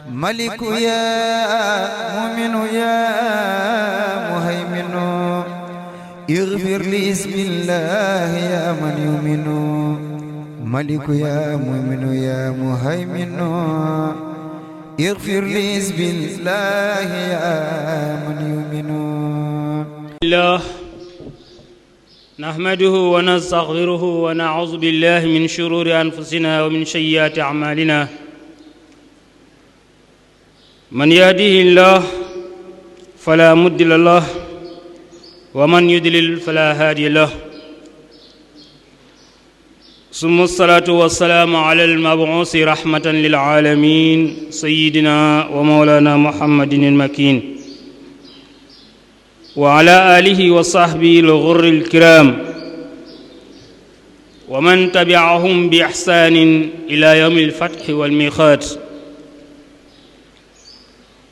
ملك يا مؤمن يا مهيمن اغفر لي بسم الله يا من يؤمن ملك يا مؤمن يا مهيمن اغفر لي بسم الله يا من يؤمن الله نحمده ونستغفره ونعوذ بالله من شرور أنفسنا ومن سيئات أعمالنا من يهده الله فلا مضل له ومن يضلل فلا هادي له ثم الصلاة والسلام على المبعوث رحمة للعالمين سيدنا ومولانا محمد المكين وعلى آله وصحبه الغر الكرام ومن تبعهم بإحسان إلى يوم الفتح والميقات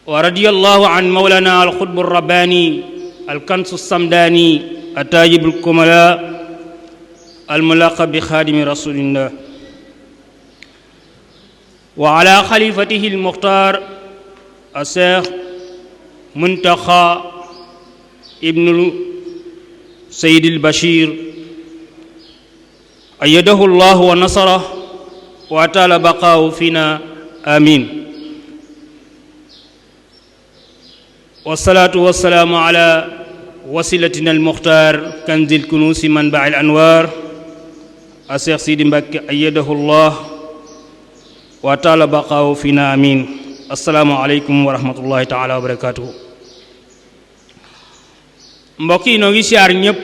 ورضي الله عن مولانا القطب الرباني الكنز السمداني التاجب الكملاء الملقب بخادم رسول الله وعلى خليفته المختار الشيخ منتخى ابن سيد البشير أيده الله ونصره وأطال بقاؤه فينا آمين والصلاة والسلام على وسيلتنا المختار كنز الكنوز منبع الأنوار الشيخ سيدي مبكي أيده الله وأطال بقاؤه فينا آمين السلام عليكم ورحمة الله تعالى وبركاته mbokk yi noo ngi siyaar ñëpp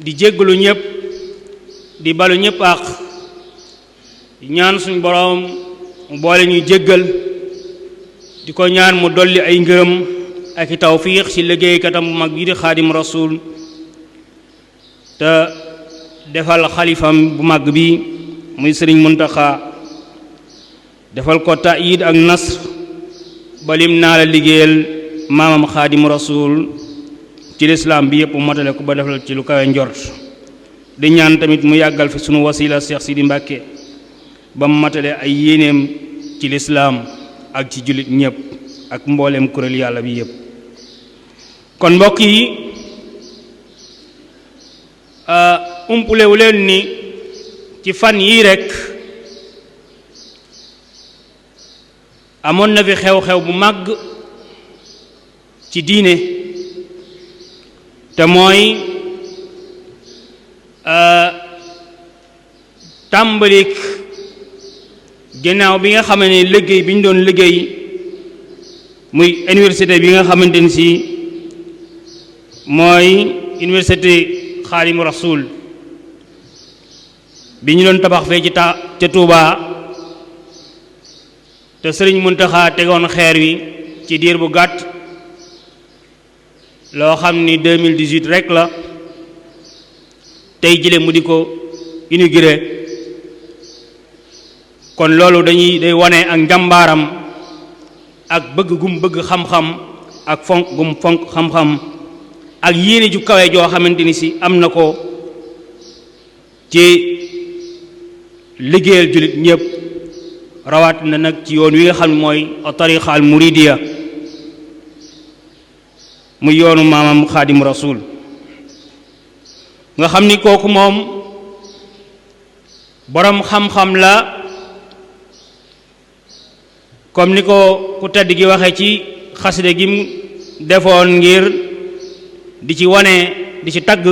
di jéggalu ñëpp di balu ñëpp ak ñaan suñ boroom mu boole ñuy jéggal di ko ñaan mu dolli ay ngërëm ak i tawfiix ci liggéeykatam bu mag bii di xaadim rasul te defal xalifam bu mag bi muy sëriñ Muntaxa defal ko ta'yid ak nasr balim naa la liggéeyal maamam xaadim rasul ci lislaam bi yëpp matale ko ba defal ci lu kawe njort di ñaan tamit mu yàggal fi sunu wasila Cheikh Sidi Mbàkke ba mu matale ay yéeneem ci lislaam ak ci jullit ñëpp ak mbooleem kuréel yàlla bi yëpp kon mbokk yi umpulewu leen ni ci fan yii rekk amoon na fi xew-xew bu màgg ci diine te mooy tàmbalik ginnaaw bi nga xam ne liggéey bi ñu doon liggéey muy université bi nga xamante ni si mooy université Xaadimu Rasuul bi ñu doon tabax fee ca Touba te Sëriñ Muntaxa tegoon xeer wi ci diir bu gàtt loo xam ni 2018 rek la tey jile mu di ko inauguré kon loolu day wane ak njàmbaaram ak bëgg gum bëgg xam-xam ak fonk gum fonk xam-xam ak yéene ju kawe joo xamante ni si am na ko ci liggéeyal jullit ñëpp rawaat na nag ci yoon wi nga xam ne mooy tariqa al muridiya mu yoonu maamam xaadim rasul nga xam ni kooku moom boroom xam-xam la comme ni ko ku tedd gi waxee ci xaside gi mu defoon ngir di ci wane di ci tagg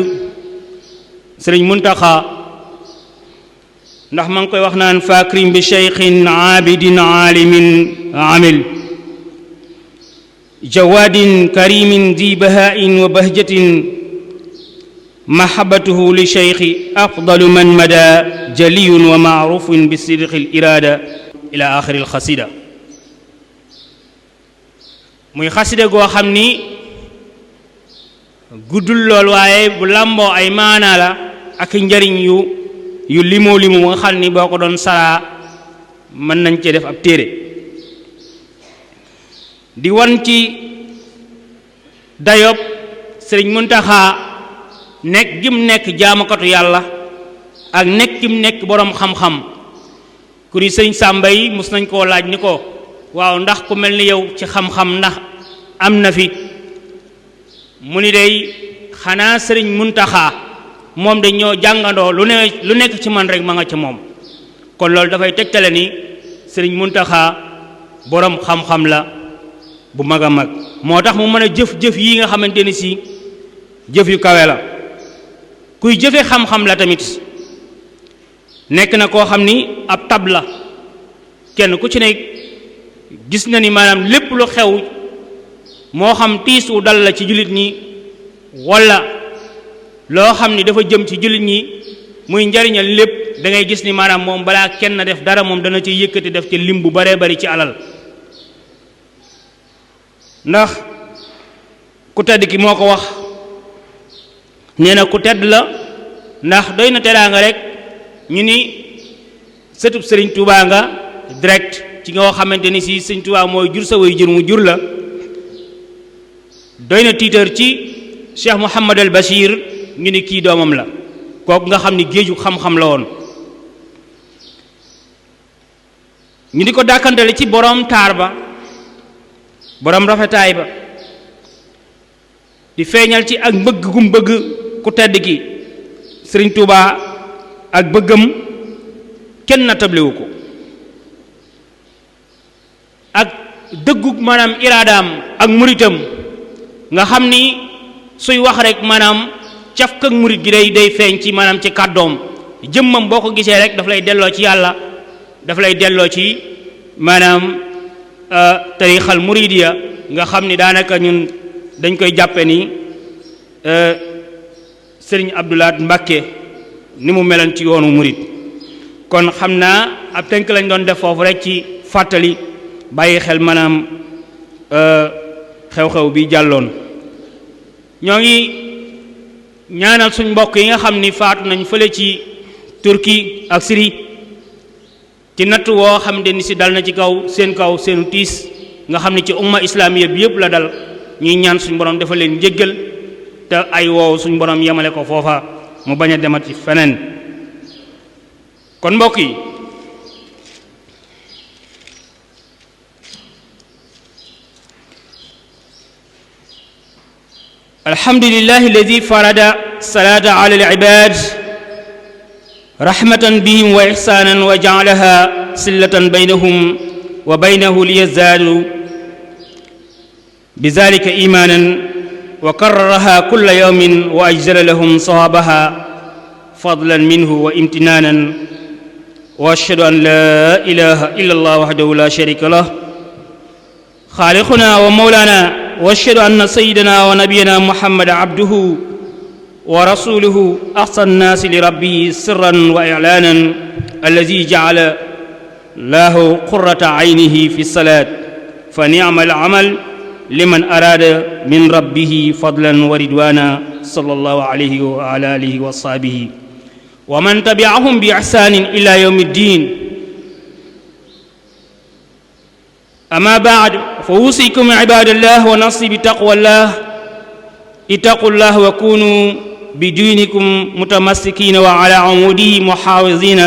sëriñ Muntaxa ndax ma ngi koy wax naan fakrim bi cheikhin aabidin aalimin amil jawaadin karimin di bahaa'in wa bahjatin mahabbatuhu li cheikhi afdalu man mada jaliyun wa maarufun bi sidqi l iraada ila axiri l xasida muy xasida goo xam ni guddul lool waaye bu làmboo ay maanaa la ak njariñ yu limoo limu nga xam ni boo ko doon saraa mën nañ cee def ab téere di wan ci dayob sëriñ Muntaxa nekk gim nekk jaamakatu yàlla ak nekk gim nekk boroom xam-xam ku ni sëriñ Sàmba yi mus nañ koo laaj ni ko waaw ndax ku mel ni yow ci xam-xam ndax am na fi mu ni day xanaa sëriñ Muntaxa moom de ñoo jàngandoo lu nekk ci man rek ma nga ca moom kon loolu dafay tegtale ni sëriñ Muntaxa boroom xam-xam la bu mag a mag moo tax mu mën a jëf-jëf yi nga xamante ni si jëf yu kawe la kuy jëfe xam-xam la tamit nekk na koo xam ni ab tab la kenn ku ci nekk gis na ni maanaam lépp lu xew moo xam tiis wu dal la ci jullit ñi walla loo xam ni dafa jëm ci jullit ñi muy njariñal lépp da ngay gis ni maanaam moom balaa kenn def dara moom dana ci yëkkati def ci lim bu baree bari ci alal ndax ku tedd ki moo ko wax nee na ku tedd la ndax doy na teraanga rek ñu ni sëtub sëriñ Tuubaa nga direct ci nga xamante ni si sëriñ Tuubaa mooy jur sa way jur mu jur la doy na tiitar ci Cheikh Mouhamad al Bachir ñu ni kii doomam la kooku nga xam ni géeju xam-xam la woon ñu di ko dàkkantale ci boroom taar ba boroom rafetaay ba di feeñal ci ak bëgg gum bëgg ku tedd ki sëriñ Tuubaa ak bëggam kenn na tablewu ko ak dëggug maanaam iraadaam ak muritam nga xam ni suy wax rek maanaam cafka ak murit gi day feeñ ci maanaam ci kàddoom jëmmam boo ko gisee rek daf lay delloo ci yàlla daf lay delloo ci maanaam tarixal muridiya nga xam ni daanaka ñun dañ koy jàppe ni sëriñ Abdoulaat Mbàkke ni mu meloon ci yoonu murit kon xam naa ab tënk lañ doon def foofu rek ci fàttali bàyyi xel maanaam xew-xew bi jàlloon ñoo ngi ñaanal suñ mbokk yi nga xam ni faatu nañ fële ci Turquie ak Syrie ci natt woo xam ne ni si dal na ci kaw seenu tiis nga xam ne ci umma islamiya bi yëpp la dal ñuy ñaan suñ borom dafa leen njéggal te ay woow suñ borom yemale ko foofa mu bañ a demat ci feneen kon mbokk yi alhamdulillahi alladi farada salata ala alibad rahmatan bihim wa ihsanan wa ja'alaha sillatan baynahum wa baynahu liyazdadu bizalika imanan wa karraraha kulla yawmin wa ajzala lahum sawabaha fadlan minhu wa imtinanan wa ashhadu an la ilaha illa allah wahdahu la sharika lah khaliquna wa mawlana واشهد ان سيدنا ونبينا محمد عبده ورسوله احسن الناس لربه سرا واعلانا الذي جعل له قرة عينه في الصلاة فنعم العمل لمن اراد من ربه فضلا ورضوانا صلى الله عليه وعلى اله وصحبه ومن تبعهم باحسان الى يوم الدين أما بعد فأوصيكم عباد الله ونصي بتقوى الله اتقوا الله وكونوا بدينكم متمسكين وعلى عموده محافظين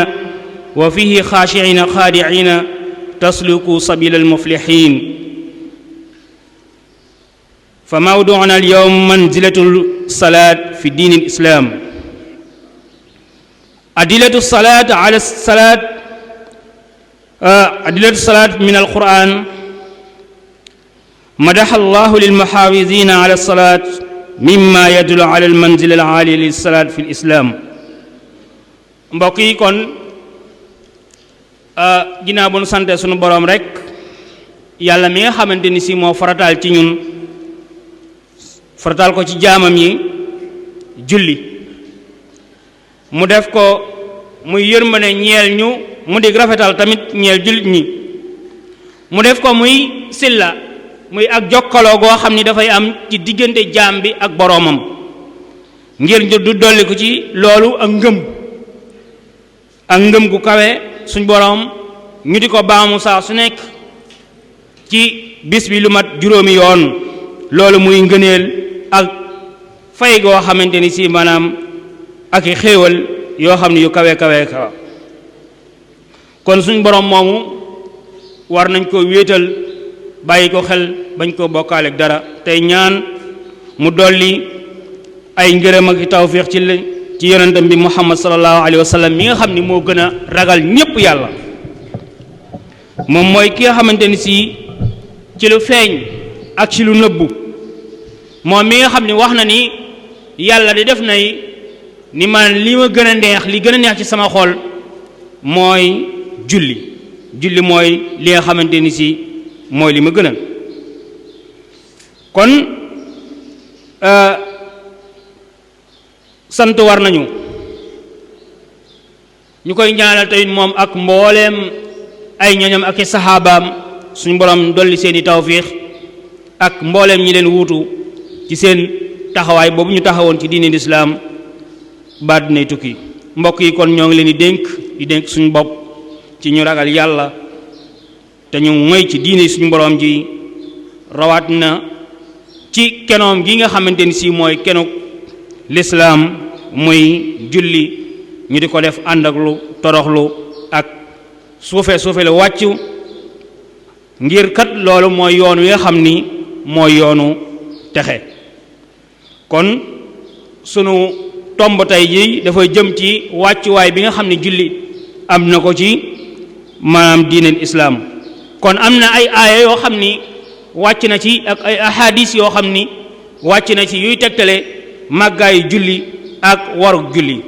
وفيه خاشعين خادعين تسلكوا سبيل المفلحين فموضوعنا اليوم منزلة الصلاة في دين الإسلام أدلة الصلاة على الصلاة أدلة الصلاة من القرآن مدح الله للمحافظين على الصلاة مما يدل على المنزل العالي للصلاة في الإسلام mbokk yi kon ginnaaw bu nu sante sunu boroom rek yàlla mi nga xamante ni si moo farataal ci ñun farataal ko ci jaamam yi julli mu def ko muy yërmande ñeel ñu mu di rafetal tamit ñeel jullit ñi mu def ko muy silla muy ak jokkaloo goo xam ni dafay am ci diggante jaam bi ak boroomam ngir du dolli ko ci loolu ak ngëm gu kawe suñ boroom ñu di ko baamu saa su nekk ci bis bi lu mat juróomi yoon loolu muy ngëneel ak fay goo xamante ni si maanaam ak i xéewal yoo xam ne yu kawe kawe kawe kon suñ boroom moomu war nañ ko wéetal bàyyi ko xel bañ koo bokkaale ak dara tey ñaan mu dolli ay ngërëm ak tawfiix ci yonentam bi Muhammad sallallahu alayhi wa sallam mi nga xam ni moo gën a ragal ñépp yàlla moom mooy ki nga xamante ni si ci lu feeñ ak ci lu nëbbu moom mi nga xam ni wax na ni yàlla di def nay ni man li ma gën a neex li gën a neex ci sama xol mooy julli mooy li nga xamante ni si mooy li ma gënal kon sant war nañu ñu koy ñaanal tamit moom ak mbooleem ay ñoñam ak i saxaabaam suñu borom dolli seeni tawfiix ak mbooleem ñi leen wuutu ci seen taxawaay boobu ñu taxawoon ci diine lislaam ba dinay tukki mbokk yi kon ñoo ngi leen di dénk suñu bopp ci ñu ragal yàlla te ñu moy ci diine suñu borom ji rawaat na ci kenoom gi nga xamante ni si mooy kenuk lislaam muy julli ñu di ko def ànd ak lu toroxlu ak suufe la wàccu ngir kat loolu mooy yoon wi nga xam ni mooy yoonu texe kon sunu tomb tey ji dafay jëm ci wàccuwaay bi nga xam ne julli am na ko ci maanaam diineel islaam kon am na ay aaya yoo xam ni wàcc na ci ak ay ahadis yoo xam ni wàcc na ci yuy tegtale màggaayu julli ak waruk julli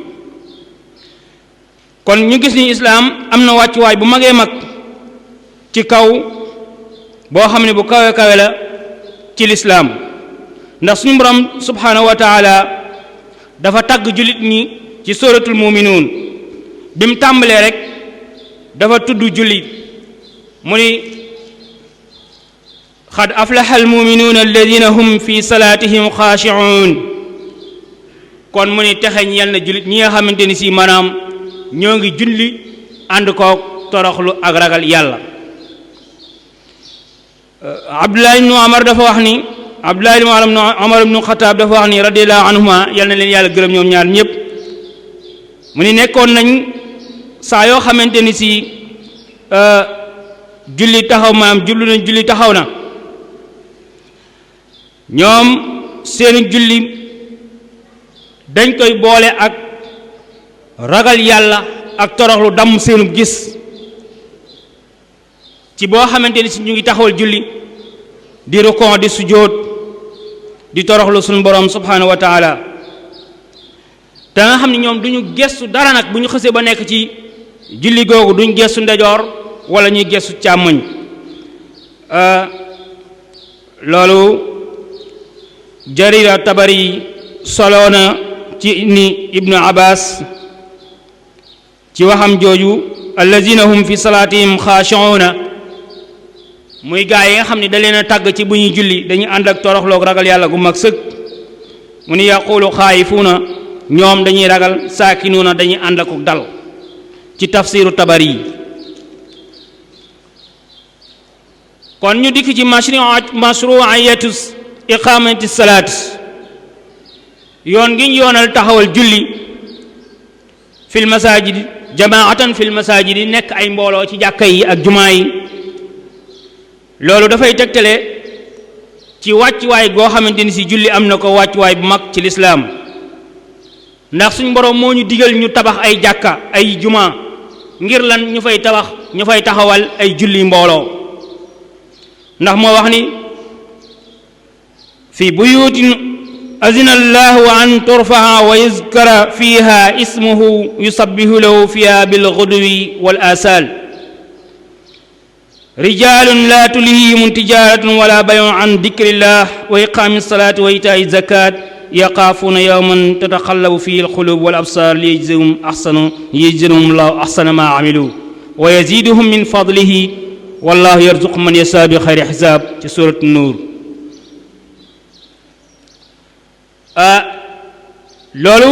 kon ñu gis ni islaam am na wàccuwaay bu magee mag ci kaw boo xam ne bu kawe kawe la ci lislaam ndax suñu borom subhanahu wa taala dafa tagg jullit ñi ci suratul muminuun bi mu tàmbalee rek dafa tudd julli mu ni xad aflaha almuminuuna alladina hum fi salaatihim xaashicuun kon mu ni texe ñeel na jullit ñi nga xamante ni si maanaam ñoo ngi julli ànd koog toroxlu ak ragal yàlla abdullah ibnu amar dafa wax ni abdullah ibnu amar ibnu xataab dafa wax ni radiallahu anhuma yal na leen yàlla gërëm ñoom ñaar ñëpp mu ni nekkoon nañ saa yoo xamante ni si julli taxaw maam jublu nañ julli taxaw na ñoom seeni julli dañ koy boole ak ragal yàlla ak toroxlu damm seenu gis ci boo xamante ni si ñu ngi taxawal julli di rukon di sujjóot di toroxlu suñu borom subhanahu wa taala te nga xam ne ñoom duñu gestu dara nag bu ñu xësee ba nekk ci julli googu duñ gestu ndejoor wala ñuy gestu càmmoñ loolu Jarir Tabari soloona ci ni Ibnu Abbas ci waxam jooju allazina hum fi salaatihim xaashi'uuna muy gaa yi nga xam ne da leen a tàgg ci bu ñuy julli dañuy ànd ak toroxloog ragal yàlla gu mag sëg mu ni yaqulu xaayifuuna ñoom dañuy ragal saakinuuna dañuy ànd ak dal ci tafsiru Tabari kon ñu dikk ci mashru'iyatu iqamati salaat yoon gi ñu yoonal taxawal julli fil masajid jamaatan fil masajid nekk ay mbooloo ci jàkka yi ak jumaa yi loolu dafay tegtale ci wàccuwaay goo xamante ni si julli am na ko wàccuwaay bu mag ci lislaam ndax suñ boroom moo ñu digal ñu tabax ay jàkka ay jumaa ngir lan ñu fay taxawal ay julli mbooloo ndax moo wax ni fi buyutin azina allahu an turfa'a wa yuzkara fiha ismuhu yusabbihu lahu fiha bilghudwi wal asal rijalun la tulhihim tijaratun wala bay'un an dhikrillah wa iqamis salati wa ita'iz zakat yaqafuna yawman tataqallabu fihi alqulub wal absar liyajzihum allahu ahsana ma amilu wa yaziduhum min fadlihi wallahu yarzuqu man yasha bi khayri hisab ci surat an-nur loolu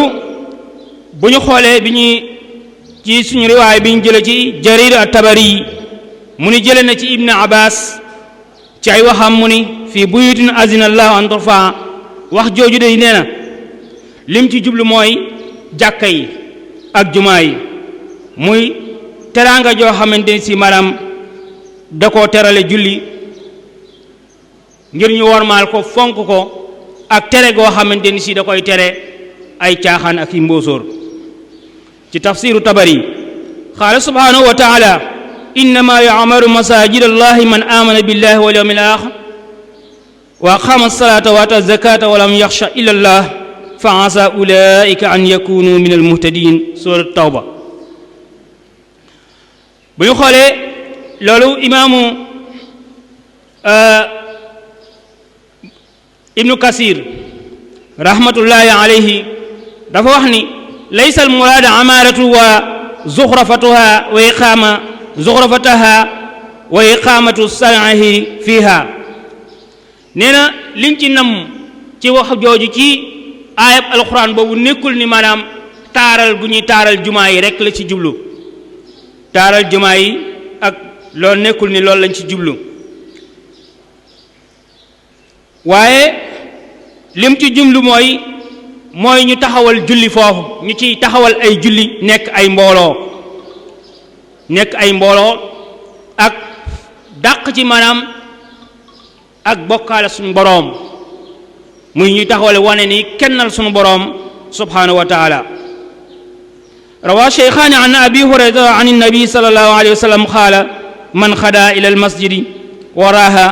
bu ñu xoolee bi ñuy ci suñu riwaay bi ñu jële ci Jarir at-Tabari mu ni jële na ci Ibn Abbas ci ay waxam mu ni fii buyutin azina allahu an turfa wax jooju de nee na lim ci jublu mooy jàkka yi ak jumaa yi muy teraanga joo xamante ni si maanaam da koo terale julli ngir ñu wormaal ko fonk ko ak tere goo xamante ni si da koy tere ay caaxaan ak i mbóosóor ci tafsiru tabari qaala subhanahu wa taala innama ya'maru masajid allahi man amana billahi wal yawmil akhir wa aqama as-salata wa ata az-zakata wa lam yakhsha illa allah fa asa ulaika an yakunu min al-muhtadin surat tawba bu ñu xoolee loolu imaamu ibnu kasir rahmatullahi alayhi dafa wax ni laysa al muraad amaratu wa zuxrafatuha wa iqama zuxrafataha wa iqamatu sar'ihi fiha nee na liñ ci nam ci wax jooju ci ayab alquran boobu nekkul ni maanaam taaral gu ñuy taaral jumaa yi rek la ci jublu taaral jumaa yi ak loolu nekkul ni loolu lañ ci jublu waaye lim ci jublu mooy ñu taxawal julli foofu ñu ciy taxawal ay julli nekk ay mbooloo ak dàq ci maanaam ak bokkaale suñu boroom muy ñuy taxawale wane ni kennal suñu boroom subhanahu wa taala rawa shaykhaani an abi hurayrata an nabi sallallahu alayhi wa sallam qaala man xada ila al masjidi waraaha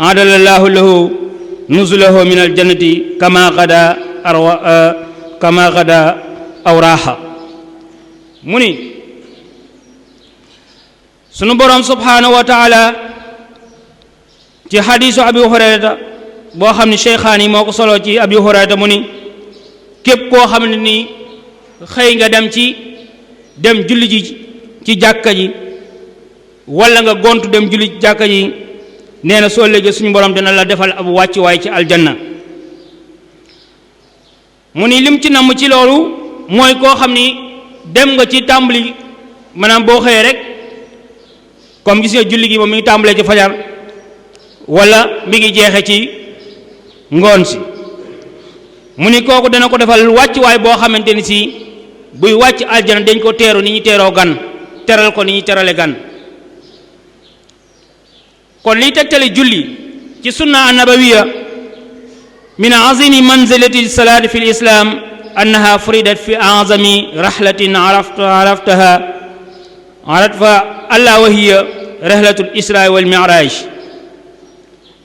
adalallahu lahu nuzulahu min al jannati kama xada awraaha mu ni sunu boroom subhanahu wa taala ci xadiisu abi hurayrata boo xam ne shaykhaani moo ko solo ci abi hurayrata mu ni képp koo xam ne ni xëy nga dem julli ji ci jàkka ji wala nga gontu dem julli ci jàkka ji nee na soo léegi suñu borom dina la defal ab wàccuwaay ci aljanna mu ni lim ci namm ci loolu mooy koo xam ni dem nga ci tàmbali maanaam boo xëyee rek comme gis nga julli gi moom mi ngi tàmbalee ci fajar wala mi ngi jeexe ci ngoon si mu ni kooku dana ko defal wàccuwaay boo xamante ni si buy wàcc aljana dañ ko teeru ni ñu teeroo gan teral ko ni ñu terale gan kon liy tegtale julli ci sunna annabawiya min azimi manzilati salaati fi lislam annaha furidat fi azami rahlatin araftaha alla wa hiya rahlatu lisraa wal miraj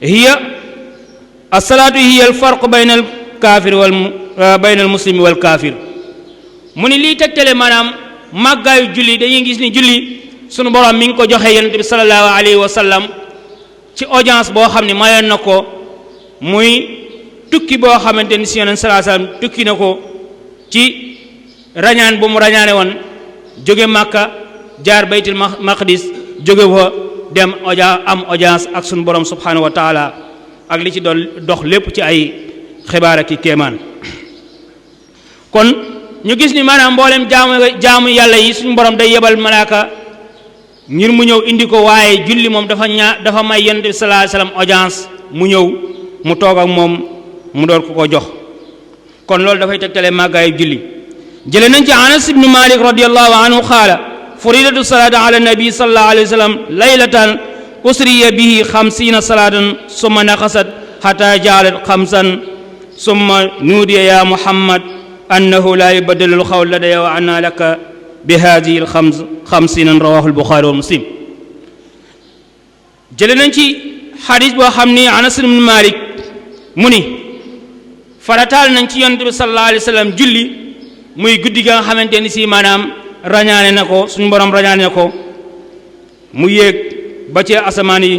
hiya alsalaatu hiya alfarq bayna alkaafir bayna almuslimi walkaafir mu ni lii tegtale maanaam màggaayu julli dañuy gis ni julli sunu borom mi ngi ko joxe yonent bi sallallahu alayhi wa sallam ci audience boo xam ne mayoon na ko muy tukki boo xamante ni si yonent sallallahu alayhi wa sallam tukki na ko ci rañaan bu mu rañaane woon jóge Makka jaar baytul maqdis jóge fa dem am audience ak sunu borom subhanahu wa taala ak li ci doon dox lépp ci ay xibaar ak i kéemaan kon ñu gis ni maanaam mboolem jaamu yàlla yi suñu borom day yebal malaaka ngir mu ñëw indi ko waaye julli moom dafa may yonent bi sallallahu alayhi wasallam audience mu ñëw mu toog ak moom mu door ko jox kon loolu dafay tegtale màggaayu julli jële nañ ci Anas ibn Malik radiyallahu anhu qaala furidatu salaatu ala nabi sallallahu alayhi wasallam laylatan usriya bihi 50 salaatan summa naqasat hatta ja'alat 5 summa nuudiya ya Muhammad annahu la yubaddalu al-qawl ladayya wa anna laka bi hadhihi al-50 rawahu al-Bukhari wa Muslim jële nañ ci xadis boo xam ni Anas ibn Malik mu ni farataal nañ ci yonent bi sallallahu alayhi wa sallam julli muy guddi ga nga xamante ni si maanaam rañaane na ko suñu borom rañaane ko mu yéeg ba ci asamaan yi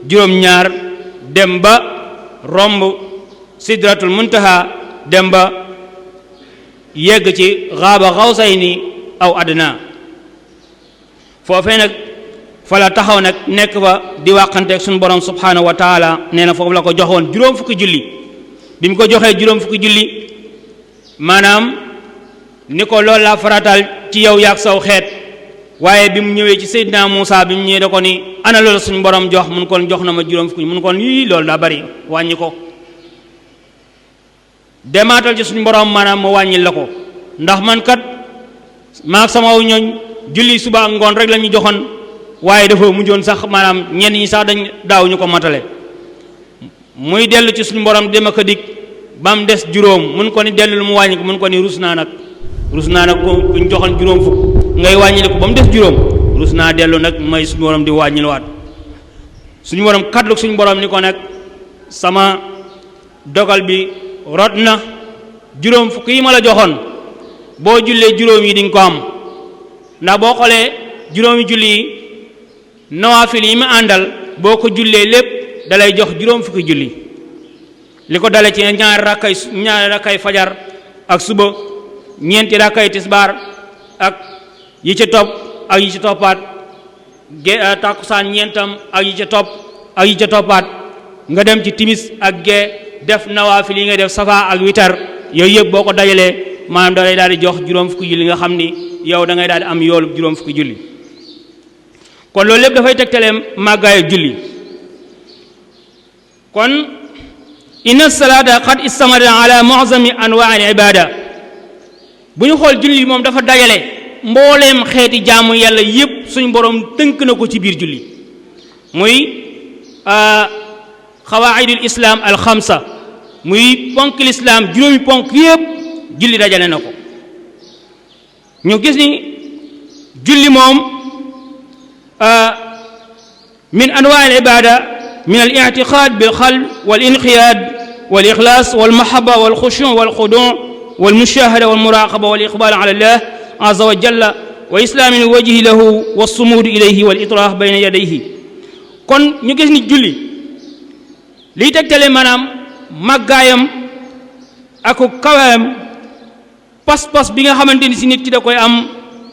juróom-ñaar dem ba romb sidratul muntaha dem ba yegg ci xaaba xawsayni aw adna foofee nag fa la taxaw nag nekk fa di wàqanteeg suñu borom subhanahu wa taala nee na foofu la ko joxoon juróom fukki julli bi mu ko joxee juróom fukki julli maanaam ni ko loolu laa farataal ci yow yaag saw xeet waaye bi mu ñëwee ci Seydina Muusa bi mu ñëwee da ko ni ana loolu suñu borom jox mun kon jox na ma juróom fukki mun kon yii loolu daa bari wàññi ko demaatal ci suñu borom maanaam ma wàññil la ko ndax man kat maag sama ñooñ julli suba ak ngoon rek la ñu joxoon waaye dafa mujjoon sax maanaam ñenn ñi sax dañ daaw ñu ko matale muy dellu ci suñu borom dem ak a dikk ba mu des juróom mun ko ni dellu mu wàññi ko mun ko ni rus naa nag ko buñ joxoon juróom fukk ngay wàññi ko ba mu des juróom rus naa dellu nag may suñu borom di wàññiwaat suñu borom kaddu suñu borom ni ko nag sama dogal bi rot na juróom fukk yi ma la joxoon boo jullee juróom yi di nga ko am ndax boo xoolee juróomi julli yi nawaafil yi ma àndal boo ko jullee lépp dalay jox juróom fukki julli li ko dale ci ñaari rakkay fajar ak suba ñeenti rakkay tisbaar ak yi ca topp ak yi ca toppaat tàkkusaan ñeentam ak yi ca topp ak yi ca toppaat nga dem ci timis ak gee def nawaafil yi nga def safa ak witar yooyu yëpp boo ko dajalee maanaam da lay daal di jox juróom fukki julli nga xam ni yow da ngay daal di am yoolu juróom fukki julli kon loolu lépp dafay tegtaleem màggaayu julli kon inna salaata qad istamara ala mu'zami anwaa al ibada bu ñu xool julli moom dafa dajale mbooleem xeeti jaamu yàlla yépp suñ borom tënk na ko ci biir julli muy xawaidul islam al xamsa muy ponk lislaam juróomi ponk yépp julli dajale na ko ñu gis ni julli moom min anwaa al ibada min al i'tiqad bil qalb wal inqiyad wal ikhlas wal mahabba wal khushu' wal khudu' wal mushahada wal muraqaba wal iqbal ala allah azza wa jalla wa islam al wajhi lahu was sumud ilayhi wal itrah bayna yadayhi kon ñu gis ni julli li tegtale maanaam màggaayam ak kawaayam pas-pas bi nga xamante ni si nit ki da koy am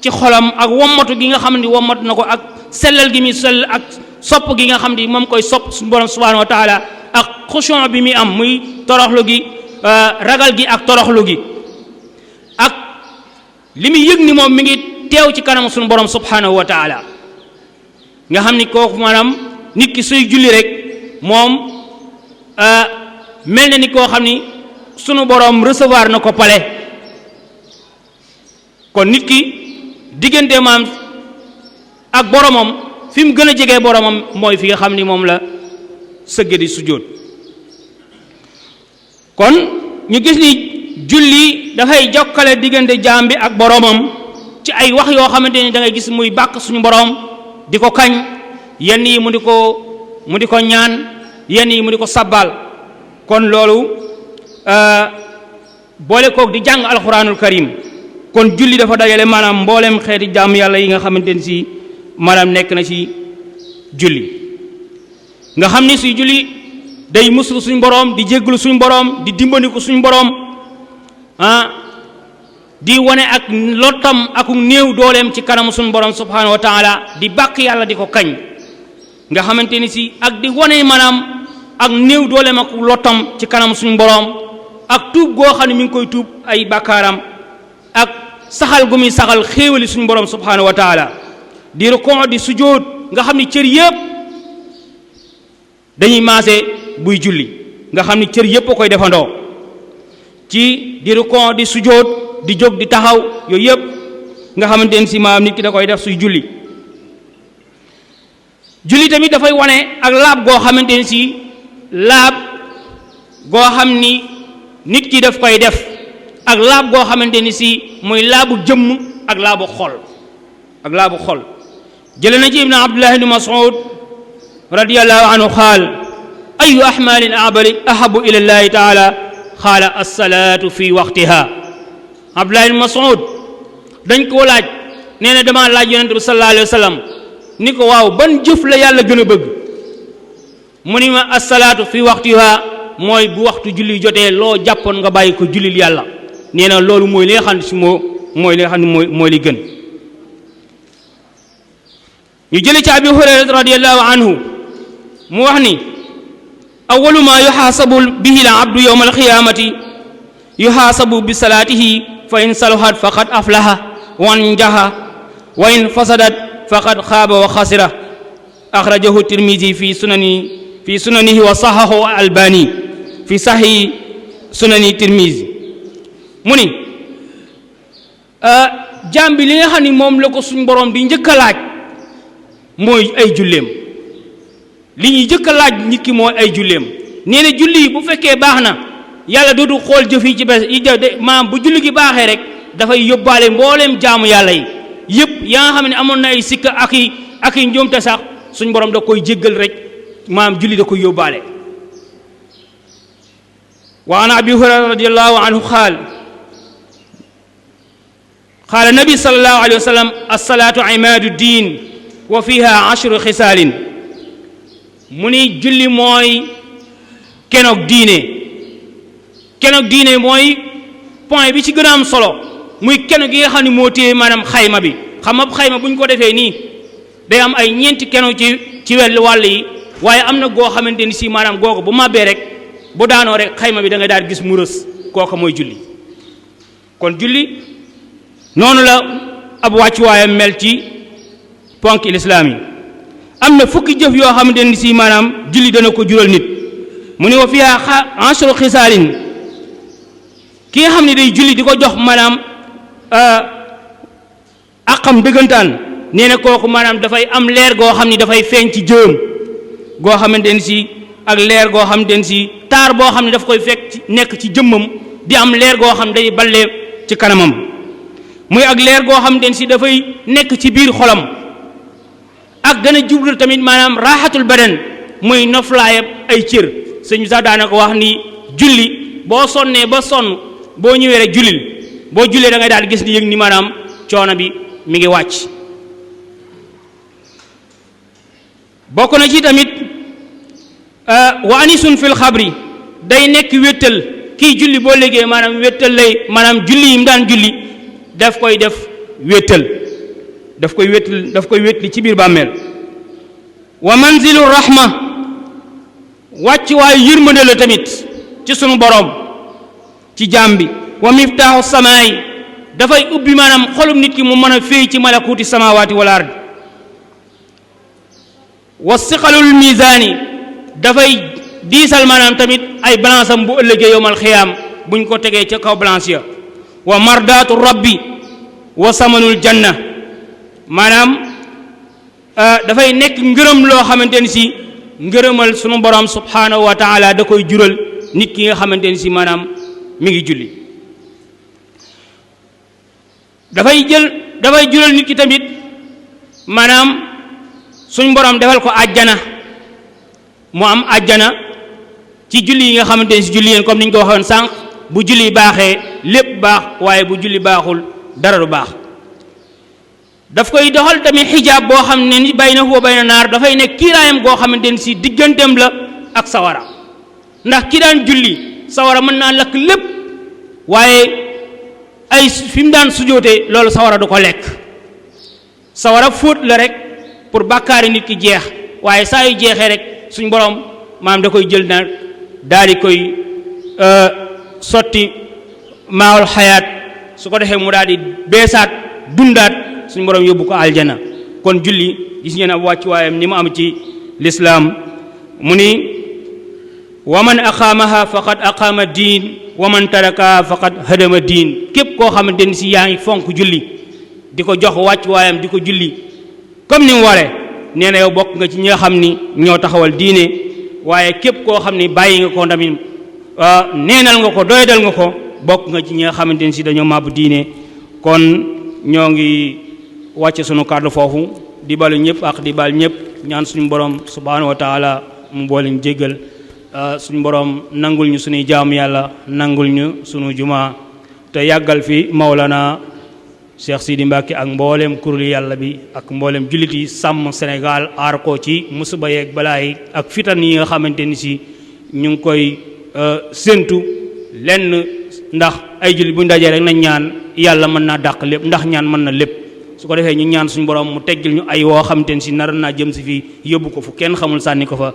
ci xolam ak wommatu gi nga xam ne wommatu na ko ak sellal gi muy sell ak sopp gi nga xam ne moom koy sopp suñu borom subhanahu wa taala ak xushuun bi muy am muy toroxlu gi ragal gi ak toroxlu gi ak li muy yëg ni moom mi ngi teew ci kanam suñu borom subhanahu wa taala nga xam ni kooku maanaam nit ki suy julli rek moom mel na ni koo xam ni sunu borom recevoir na ko pale kon nit ki diggante maam ak boromam fi mu gën a jege boromam mooy fi nga xam ni moom la sëgge di sujjóot kon ñu gis ni julli dafay jokkale diggante jaam bi ak boromam ci ay wax yoo xamante ni da ngay gis muy bàkk suñu borom di ko kañ yenn yi mu di ko ñaan yenn yi mu di ko sabbal kon loolu boole koog di jàng alquranul karim kon julli dafa dajale maanaam mboolem xeeti jaam yàlla yi nga xamante ni si maanaam nekk na ci julli nga xam ni suy julli day muslu suñ boroom di jégglu suñ boroom di dimbandiku suñ boroom di wane ak lottam ak néew dooleem ci kanamu suñ boroom subhanahu wa taala di bàkk yàlla di ko kañ nga xamante ni si ak di wane maanaam ak néew dooleem ak lottam ci kanamu suñ boroom ak tuub goo xam ne mi ngi koy tuub ay bàkkaaram ak saxal gu muy saxal xéewali suñu borom subhanahu wa taala di rukoo di sujjóot nga xam ni cër yëpp dañuy maase buy julli nga xam ni cër yëpp a koy defandoo ci di rukoo di sujjóot di jóg di taxaw yooyu yëpp nga xamante ne si maam nit ki da koy def suy julli julli tamit dafay wane ak laab goo xamante ne si laab goo xam ni nit ki daf koy def ak laab goo xamante ni si muy laabu jëmm ak laabu xol jële na ci ibn abdullah ibn mas'ud radiyallahu anhu qaal ayu ahmalin ahabu ila llahi taala qaala as-salaatu fi waqtiha abdullah ibn mas'ud dañ koo laaj nee na dama laaj yonente bi sallallahu alayhi wa sallam ni ko waaw ban jëf la yàlla gën a bëgg mu ni ma as-salaatu fi waqtiha mooy bu waxtu julli jotee loo jàppoon nga bàyyi ko jullil yàlla nee na loolu mooy li nga xam ne si mooy li nga xam ne mooy li gën ñu jële ci abi hurayra radiyallahu anhu mu wax ni awwalu ma yuhaasabu bihi al abdu yawma al qiyamati yuhaasabu bi salaatihi fa in salahat faqad aflaha wa anjaha wa in fasadat faqad xaaba wa xasira axrajahu tirmisi fi sunanihi wa sahahu albani fi sahih sunani tirmisi mu ni jaam bi li nga xam ni moom la ko suñ borom di njëkk a laaj mooy ay julleem li ñuy jëkk a laaj nit ki mooy ay julleem nee na julli yi bu fekkee baax na yàlla dootu xool jëf yi ci bes maanaam bu julli gi baaxee rek dafay yóbbaale mbooleem jaamu yàlla yi yëpp yaa nga xam ne amoon na ay sikk ak i njuumte sax suñ borom da koy jéggal rek maanaam julli da koy yóbbaale wa an abi hurayra radiyallahu anhu qaala nabi sallallahu alayhi wa sallam as-salaatu imaadu diin wa fiha 10 xisaalin mu ni julli mooy kenoog diine mooy point bi ci gën a am solo muy keno gi nga xam ne moo téye maanaam xayma bi xam nga xayma bu ñu ko defee nii day am ay ñeenti keno ci wàll yi waaye am na goo xamante ni si maanaam googu bu màbbee rek bu daanoo rek xayma bi da nga daal gis mu rës kooka mooy julli kon julli noonu la ab wàccuwaayam mel ci ponk lislaam yi am na fukki jëf yoo xamante ni si maanaam julli dana ko jural nit mu ne wa fiha 10 xisaalin ki nga xam ne day julli di ko jox maanaam aqam dëggantaan nee na kooku maanaam dafay am leer goo xam ne dafay feeñ ci jëmm goo xamante ni si ak leer goo xamante ni si taar boo xam ne daf koy fekk nekk ci jëmmam di am leer goo xam ne day ballee ci kanamam muy ak leer goo xamante ni si dafay nekk ci biir xolam ak gën a jublu tamit maanaam raaxatul badan muy noflaayab ay cër sëñ bi sax daana ko wax ni julli boo sonnee ba sonn boo ñëwee rek jullil boo jullee da ngay daal gis ni yëg ni maanaam coono bi mi ngi wàcc bokk na ci tamit wa anisun fil xabri day nekk wéttal kii julli boo léegi maanaam wéttal lay maanaam julli yi mu daan julli daf koy def wéttal daf koy wétli ci biir bàmmeel wa manzilu rahma wàcc waayu yërmande la tamit ci sunu boroom ci jaam bi wa miftaaxu samaay dafay ubbi maanaam xolum nit ki mu mën a féey ci malakuuti samawaati wal ard wa siqalul misaani dafay diisal maanaam tamit ay balance am bu ëllëgee yowmal xiyaam buñ ko tegee ca kaw balance ya wa mardaatu rabbi wa samanul janna maanaam dafay nekk ngërëm loo xamante ni si ngërëmal sunu borom subhanahu wa taala da koy jural nit ki nga xamante ni si maanaam mi ngi julli dafay jural nit ki tamit maanaam suñ borom defal ko àjjana mu am àjjana ci julli yi nga xamante ni si julli yéen comme ni ñu ko waxoon sànq bu julli baaxee lépp baax waaye bu julli baaxul dara du baax daf koy doxal tamit xijaab boo xam ne ni baynahu wa bayna naar dafay nekk kiiraayam goo xamante ni si digganteem la ak sawara ndax ki daan julli sawara mën naa lakk lépp waaye ay fi mu daan sujootee loolu sawara du ko lekk sawara fóot la rek pour bàkkaari nit ki jeex waaye saa yu jeexee rek suñ borom maanaam da koy jël na daal di koy sotti maawul xayaat su ko defee mu daal di beesaat dundaat suñ borom yóbbu ko aljana kon julli gis ngeen ab wàccuwaayam ni mu am ci lislaam mu ni wa man aqaamaha faqad aqaama diin wa man tarakaha faqad hadama diin képp koo xamante ni si yaa ngi fonk julli di ko jox wàccuwaayam di ko julli comme ni mu waree nee na yow bokk nga ci ñi nga xam ni ñoo taxawal diine waaye képp koo xam ni bàyyi nga ko tamit neenal nga ko doydal nga ko bokk nga ci ñi nga xamante ni si dañoo màbb diine kon ñoo ngi wàcce sunu kàddu foofu di balu ñëpp ak di bal ñëpp ñaan suñu borom subhanahu wa taala mu boole ñu jéggal suñu borom nangul ñu suñuy jaamu yàlla nangul ñu sunu jumaa te yàggal fi Maulana Cheikh Sidi Mbacke ak mboolem kuréelu yàlla bi ak mboolem jullit yi sàmm Sénégal aar ko ci musiba yeeg balaa yi ak fitan yi nga xamante ni si ñu ngi koy séentu lenn ndax ay jullit bu ñu dajee rek nañ ñaan yàlla mën naa dàq lépp ndax ñaan mën na lépp su ko defee ñu ñaan suñu borom mu teggil ñu ay woo xamante ni si nar naa jëm si fii yóbbu ko fu kenn xamul sànni ko fa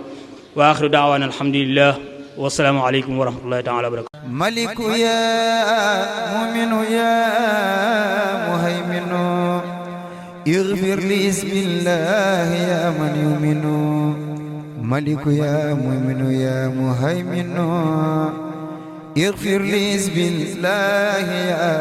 wa axiru daawaana alhamdulillah wasalaamu aleykum wa rahmatullahi taala wa barakatu maliku ya muminu ya muhayminu اغفر لي بسم الله يا من يؤمن ملك يا مؤمن يا مهيمن اغفر لي بسم الله يا